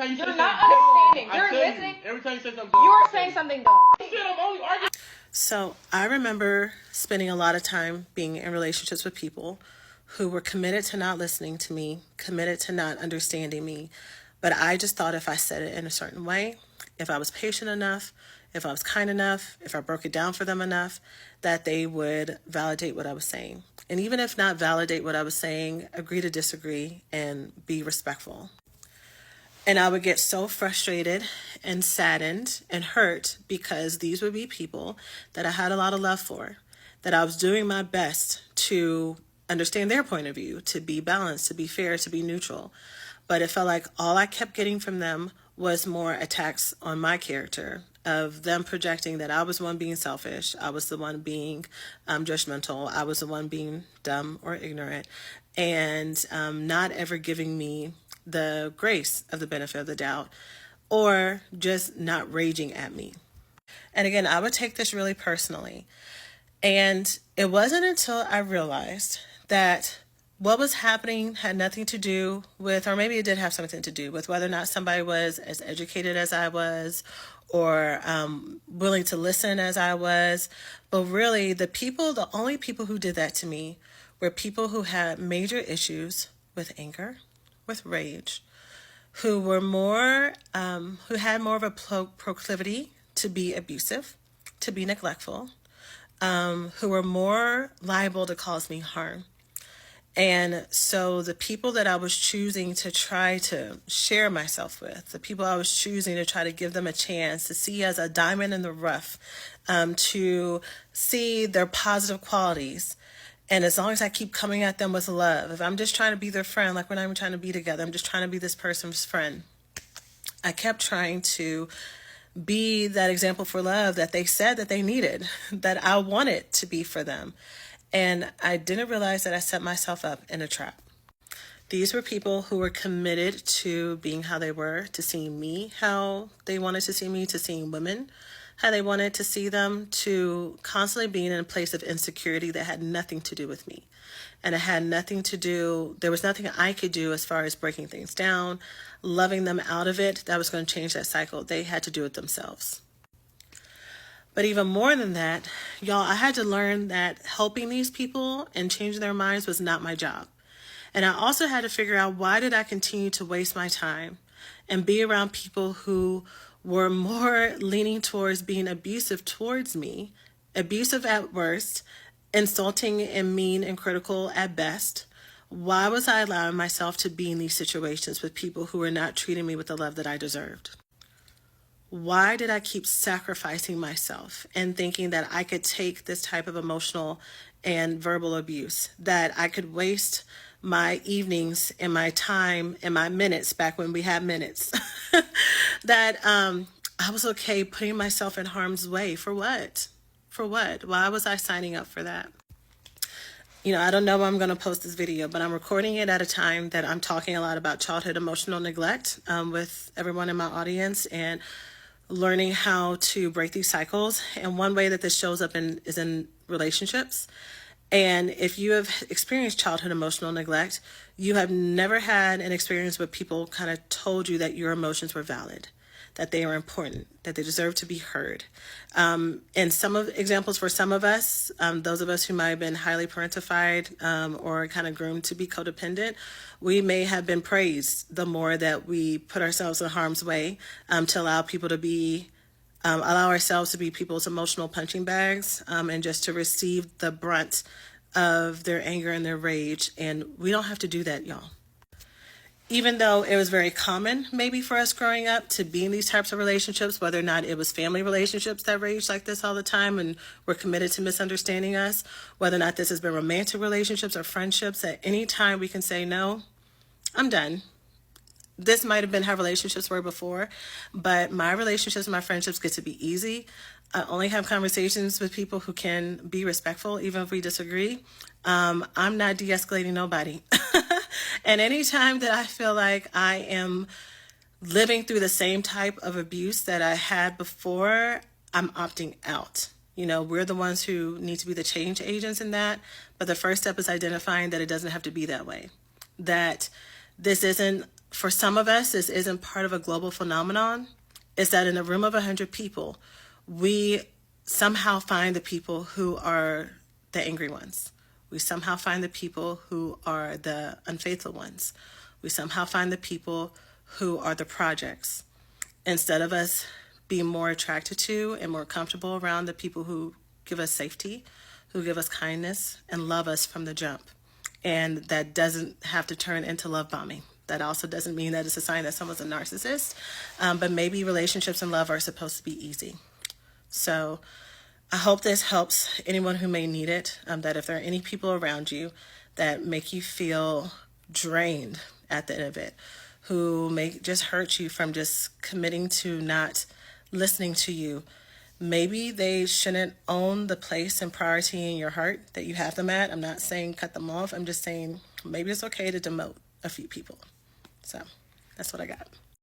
You're not understanding. You're listening. Every time you say something dumb, You're saying something dumb. I'm only arguing. So I remember spending a lot of time being in relationships with people who were committed to not listening to me, committed to not understanding me. But I just thought if I said it in a certain way, if I was patient enough, if I was kind enough, if I broke it down for them enough, that they would validate what I was saying. And even if not validate what I was saying, agree to disagree and be respectful. And I would get so frustrated and saddened and hurt because these would be people that I had a lot of love for, that I was doing my best to understand their point of view, to be balanced, to be fair, to be neutral. But it felt like all I kept getting from them was more attacks on my character, of them projecting that I was the one being selfish, I was the one being judgmental, I was the one being dumb or ignorant, and not ever giving me the grace of the benefit of the doubt, or just not raging at me. And again, I would take this really personally. And it wasn't until I realized that what was happening had nothing to do with, or maybe it did have something to do with, whether or not somebody was as educated as I was, or willing to listen as I was. But really, the only people who did that to me were people who had major issues with anger, with rage, who were who had more of a proclivity to be abusive, to be neglectful, who were more liable to cause me harm. And so the people that I was choosing to try to share myself with, the people I was choosing to try to give them a chance, to see as a diamond in the rough, to see their positive qualities. And as long as I keep coming at them with love, if I'm just trying to be their friend, like we're not even trying to be together, I'm just trying to be this person's friend. I kept trying to be that example for love that they said that they needed, that I wanted to be for them. And I didn't realize that I set myself up in a trap. These were people who were committed to being how they were, to seeing me how they wanted to see me, to seeing women how they wanted to see them, to constantly being in a place of insecurity that had nothing to do with me. And it had nothing to do, there was nothing I could do as far as breaking things down, loving them out of it, that was going to change that cycle. They had to do it themselves. But even more than that, y'all, I had to learn that helping these people and changing their minds was not my job. And I also had to figure out, why did I continue to waste my time and be around people who were more leaning towards being abusive towards me, abusive at worst, insulting and mean and critical at best. Why was I allowing myself to be in these situations with people who were not treating me with the love that I deserved? Why did I keep sacrificing myself and thinking that I could take this type of emotional and verbal abuse, that I could waste my evenings and my time and my minutes, back when we had minutes, that I was okay putting myself in harm's way? For what? For what? Why was I signing up for that? You know, I don't know when I'm going to post this video, but I'm recording it at a time that I'm talking a lot about childhood emotional neglect with everyone in my audience, and learning how to break these cycles. And one way that this shows up is in relationships. And if you have experienced childhood emotional neglect, you have never had an experience where people kind of told you that your emotions were valid, that they are important, that they deserve to be heard. And some of examples for some of us, those of us who might have been highly parentified or kind of groomed to be codependent, we may have been praised the more that we put ourselves in harm's way to allow people to be, allow ourselves to be people's emotional punching bags and just to receive the brunt of their anger and their rage. And we don't have to do that, y'all. Even though it was very common maybe for us growing up to be in these types of relationships, whether or not it was family relationships that raged like this all the time and were committed to misunderstanding us, whether or not this has been romantic relationships or friendships, at any time we can say, no, I'm done. This might have been how relationships were before, but my relationships and my friendships get to be easy. I only have conversations with people who can be respectful, even if we disagree. I'm not de-escalating nobody. And anytime that I feel like I am living through the same type of abuse that I had before, I'm opting out. You know, we're the ones who need to be the change agents in that. But the first step is identifying that it doesn't have to be that way. That this isn't for some of us, this isn't part of a global phenomenon, is that in a room of 100 people, we somehow find the people who are the angry ones. We somehow find the people who are the unfaithful ones. We somehow find the people who are the projects. Instead of us being more attracted to and more comfortable around the people who give us safety, who give us kindness and love us from the jump. And that doesn't have to turn into love bombing. That also doesn't mean that it's a sign that someone's a narcissist, but maybe relationships and love are supposed to be easy. So I hope this helps anyone who may need it, that if there are any people around you that make you feel drained at the end of it, who may just hurt you from just committing to not listening to you, maybe they shouldn't own the place and priority in your heart that you have them at. I'm not saying cut them off. I'm just saying maybe it's okay to demote a few people. So that's what I got.